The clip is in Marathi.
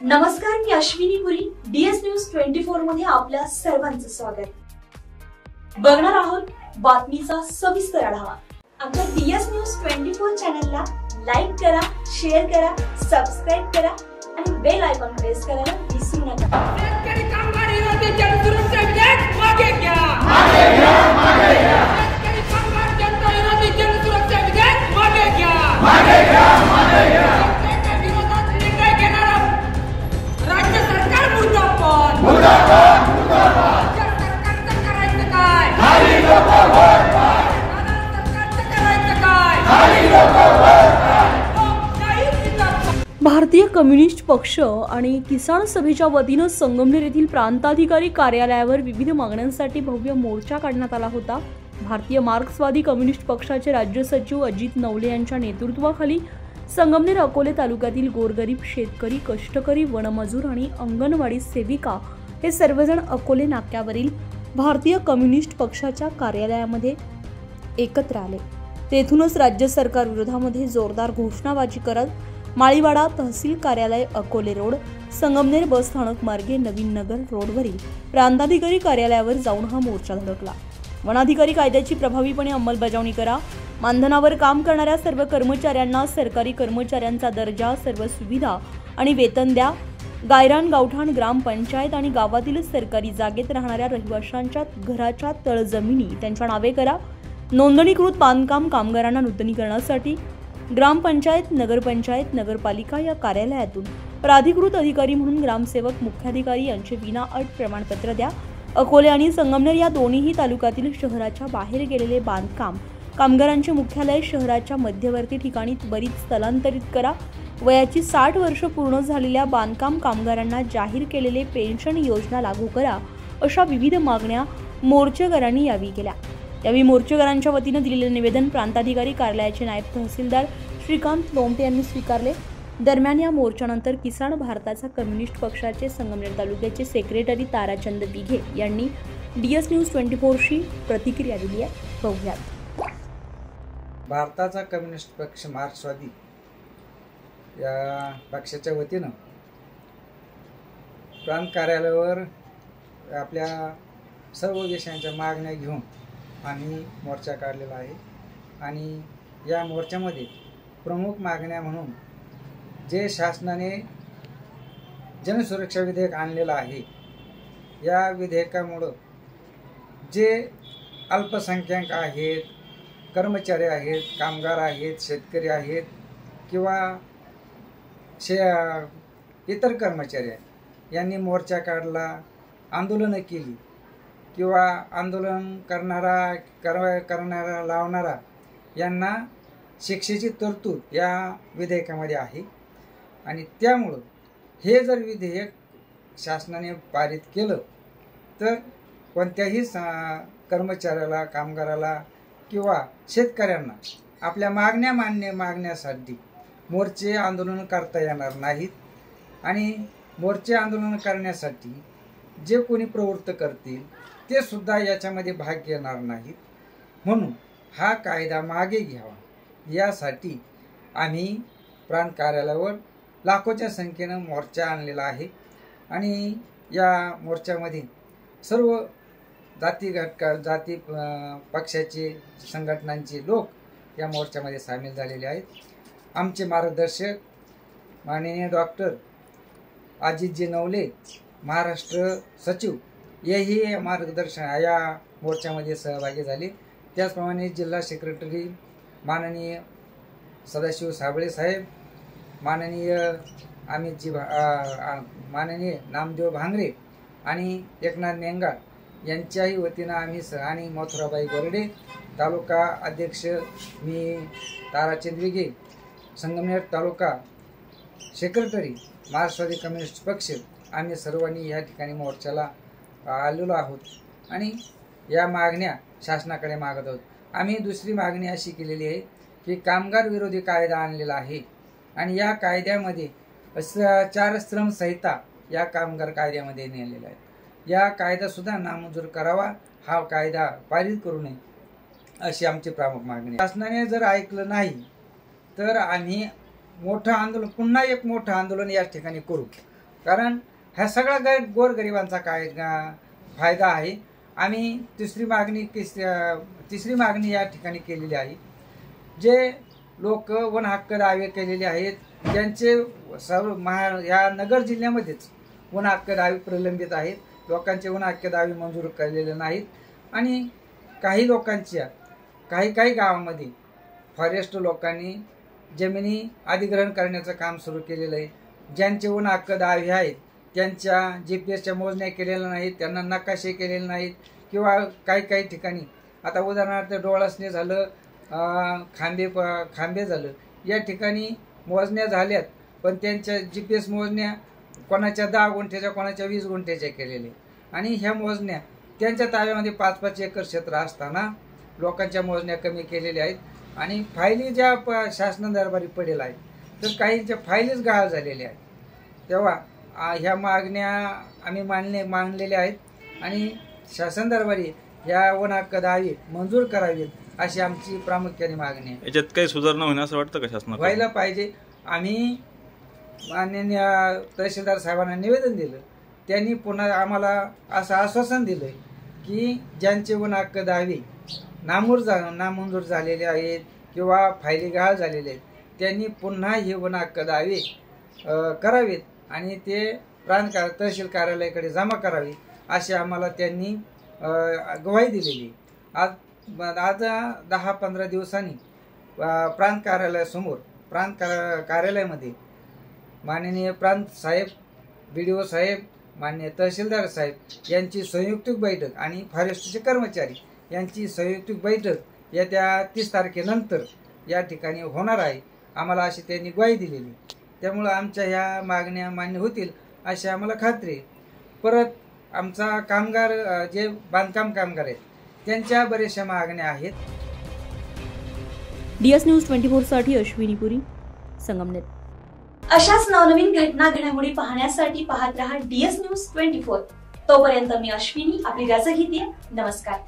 नमस्कार, मी अश्विनी पुरी. DS न्यूज 24 मध्ये आपल्या सर्वांचं स्वागत. बघणार आहोत बातमीचा सविस्तर आढावा. आमच्या DS न्यूज 24 चॅनलला लाईक करा, शेअर करा, सबस्क्राइब करा आणि बेल आयकॉन प्रेस करायला विसरू नका. शेतकरी कामगार विरोधी जनसुरक्षा विधेयक मागे घ्या, मागे घ्या, मागे घ्या. शेतकरी कामगार जनता विरोधी जनसुरक्षा विधेयक मागे घ्या, मागे घ्या, मागे घ्या. शेतकऱ्यांच्या विरोधात निर्णय घेणारा राज्य सरकार मुर्दाबाद, मुर्दाबाद, मुर्दाबाद. सरकारचं करायचं काय? खाली लोक वर पाय. सरकारचं करायचं काय? खाली लोक वर पाय. भारतीय कम्युनिस्ट पक्ष आणि किसान सभेच्या वतीनं संगमनेर येथील प्रांताधिकारी कार्यालयावर विविध मागण्यांसाठी भव्य मोर्चा काढण्यात आला होता. भारतीय मार्क्सवादी कम्युनिस्ट पक्षाचे राज्य सचिव अजित नवले यांच्या नेतृत्वाखाली संगमनेर अकोले तालुक्यातील गोरगरीब शेतकरी, कष्टकरी, वनमजूर आणि अंगणवाडी सेविका हे सर्वजण अकोले नाक्यावरील भारतीय कम्युनिस्ट पक्षाच्या कार्यालयामध्ये एकत्र आले. तेथूनच राज्य सरकार विरोधामध्ये जोरदार घोषणाबाजी करत माळीवाडा तहसील कार्यालय, अकोले रोड, संगमनेर बस स्थानक मार्गे नवीन नगर रोडवरील प्रांताधिकारी कार्यालयावर जाऊन हा मोर्चा धडकला. वनाधिकारी कायद्याची प्रभावीपणे अंमलबजावणी करा. मानधनावर काम करणाऱ्या सर्व कर्मचाऱ्यांना सरकारी कर्मचाऱ्यांचा दर्जा, सर्व सुविधा आणि वेतन द्या. गायरान, गावठाण, ग्रामपंचायत आणि गावातील सरकारी जागेत राहणाऱ्या रहिवाशांच्या घराच्या तळजमिनी त्यांच्या नावे करा. नोंदणीकृत बांधकाम कामगारांना नूतनीकरणासाठी ग्रामपंचायत, नगरपंचायत, नगरपालिका या कार्यालयातून प्राधिकृत अधिकारी म्हणून ग्रामसेवक, मुख्याधिकारी यांचे विनाअट प्रमाणपत्र द्या. अकोले आणि संगमनेर या दोन्ही तालुक्यातील शहराच्या बाहेर गेलेले बांधकाम कामगारांचे मुख्यालय शहराच्या मध्यवर्ती ठिकाणी त्वरित स्थलांतरित करा. वयाची 60 वर्ष पूर्ण झालेल्या बांधकाम कामगारांना जाहीर केलेले पेन्शन योजना लागू करा. अशा विविध मागण्या मोर्चेकऱ्यांनी यावेळी केल्या. यावेळी मोर्चेकरांच्या वतीनं दिलेले निवेदन प्रांताधिकारी कार्यालयाचे नायब तहसीलदार श्रीकांत लोमटे यांनी स्वीकारले. दरम्यान या मोर्चानंतर किसान भारताचा कम्युनिस्ट पक्षाचे संगमनेर तालुक्याचे सेक्रेटरी ताराचंद दिघे यांनी DS न्यूज 24शी प्रतिक्रिया दिली आहे. बघूयात. भारताचा कम्युनिस्ट पक्ष मार्क्सवादी या पक्षाच्या वतीनं प्रांत कार्यालयावर आपल्या सर्व विषयांच्या मागण्या घेऊन आम्ही मोर्चा काढलेला आहे. आणि या मोर्चामध्ये प्रमुख मागण्या म्हणून जे शासनाने जनसुरक्षा विधेयक आणलेलं आहे, या विधेयकामुळं जे अल्पसंख्याक आहेत, कर्मचारी आहेत, कामगार आहेत, शेतकरी आहेत किंवा इतर कर्मचारी आहेत, यांनी मोर्चा काढला, आंदोलनं केली किंवा आंदोलन करणारा लावणारा यांना शिक्षेची तरतूद या विधेयकामध्ये आहे. आणि त्यामुळं हे जर विधेयक शासनाने पारित केलं तर कोणत्याही कर्मचाऱ्याला, कामगाराला किंवा शेतकऱ्यांना आपल्या मागण्या मागण्यासाठी मोर्चे आंदोलन करता येणार नाहीत. आणि मोर्चे आंदोलन करण्यासाठी जे कोणी प्रवृत्त करतील ते सुद्धा याच्यामध्ये भाग घेणार नाहीत. म्हणून हा कायदा मागे घ्यावा यासाठी आम्ही प्रांत कार्यालयावर लाखोच्या संख्येनं मोर्चा आणलेला आहे. आणि या मोर्चामध्ये सर्व जाती पक्षाचे, संघटनांचे लोक या मोर्चामध्ये सामील झालेले आहेत. आमचे मार्गदर्शक माननीय डॉक्टर अजितजी नवले, महाराष्ट्र सचिव, हेही मार्गदर्शन या मोर्चामध्ये सहभागी झाले. त्याचप्रमाणे जिल्हा सेक्रेटरी माननीय सदाशिव साबळे साहेब, माननीय अमितजी माननीय नामदेव भांगरे आणि एकनाथ नेंगाळ यांच्याही वतीनं आम्ही आणि मथुराबाई गोरडे, तालुका अध्यक्ष मी ताराचंद दिघे, संगमनेर तालुका सेक्रेटरी मार्क्सवादी कम्युनिस्ट पक्ष, आम्ही सर्वांनी या ठिकाणी मोर्चाला आलेलो आहोत. आणि या मागण्या शासनाकडे मागत आहोत. आम्ही दुसरी मागणी अशी केलेली आहे की कामगार विरोधी कायदा आणलेला आहे आणि या कायद्यामध्ये 4 श्रम संहिता या कामगार कायद्यामध्ये नेलेला आहे. या कायदासुद्धा नामंजूर करावा, हा कायदा पारित करू नये अशी आमची प्रमुख मागणी. शासनाने जर ऐकलं नाही तर आम्ही मोठं आंदोलन, पुन्हा एक मोठं आंदोलन या ठिकाणी करू. कारण ह्या सगळ्या गोरगरिबांचा काय फायदा आहे. आम्ही तिसरी मागणी या ठिकाणी केलेली आहे. जे लोक वन हक्क दावे केलेले आहेत त्यांचे सर्व या नगर जिल्ह्यामध्येच वन हक्क दावे प्रलंबित आहेत. लोकांचे वन हक्क दावे मंजूर केलेले नाहीत आणि काही लोकांच्या काही गावामध्ये फॉरेस्ट लोकांनी जमिनी अधिग्रहण करण्याचं काम सुरू केलेलं आहे. ज्यांचे वन हक्क दावे आहेत त्यांच्या GPS मोजण्या केलेल्या नाहीत, त्यांना नकाशे केलेले नाहीत किंवा काही ठिकाणी आता उदाहरणार्थ डोळसने झालं, खांबे झालं, या ठिकाणी मोजण्या झाल्यात पण त्यांच्या GPS मोजण्या कोणाच्या 10 गुंठ्याच्या कोणाच्या 20 गुंठ्याच्या केलेल्या आणि ह्या मोजण्या त्यांच्या ताब्यामध्ये 5-5 एकर क्षेत्र असताना लोकांच्या मोजण्या कमी केलेल्या आहेत आणि फायली ज्या शासन दरबारी पडेल आहेत तर काहींच्या फायलीच गहाळ झालेल्या आहेत. तेव्हा ह्या मागण्या आम्ही मांडलेल्या आहेत आणि शासन दरबारी ह्या वन हक्क दावे मंजूर करावेत अशी आमची प्रामुख्याने मागणी आहे. याच्यात काही सुधारणा होईल असं वाटतं का शासनाला? व्हायला पाहिजे. आम्ही माननीय तहसीलदार साहेबांना निवेदन दिलं, त्यांनी पुन्हा आम्हाला असं आश्वासन दिलं की ज्यांचे वन हक्क दावे नामंजूर झालेले आहेत किंवा फायली गहाळ झालेले आहेत त्यांनी पुन्हा हे वन हक्क दावे करावेत आणि ते तहसील कार्यालयाकडे जमा करावे अशी आम्हाला त्यांनी ग्वाही दिलेली. आज 10-15 दिवसांनी प्रांत कार्यालयामध्ये माननीय प्रांत साहेब, BDO साहेब, माननीय तहसीलदार साहेब यांची संयुक्तिक बैठक आणि फॉरेस्टचे कर्मचारी यांची संयुक्तिक बैठक येत्या 30 तारखेनंतर या ठिकाणी होणार आहे. आम्हाला अशी त्यांनी ग्वाही दिलेली. त्यामुळं आमच्या ह्या मागण्या मान्य होतील अशी आम्हाला खात्री आहे. परत आमचा कामगार जे बांधकाम कामगार आहेत त्यांच्या बऱ्याचशा मागण्या आहेत. DS न्यूज 24 साठी अश्विनी पुरी, संगमनेर. अशाच नवनवीन घडामोडी पाहण्यासाठी पाहत रहा DS न्यूज 24. तोपर्यंत मी अश्विनी आपली रजा घेते. नमस्कार.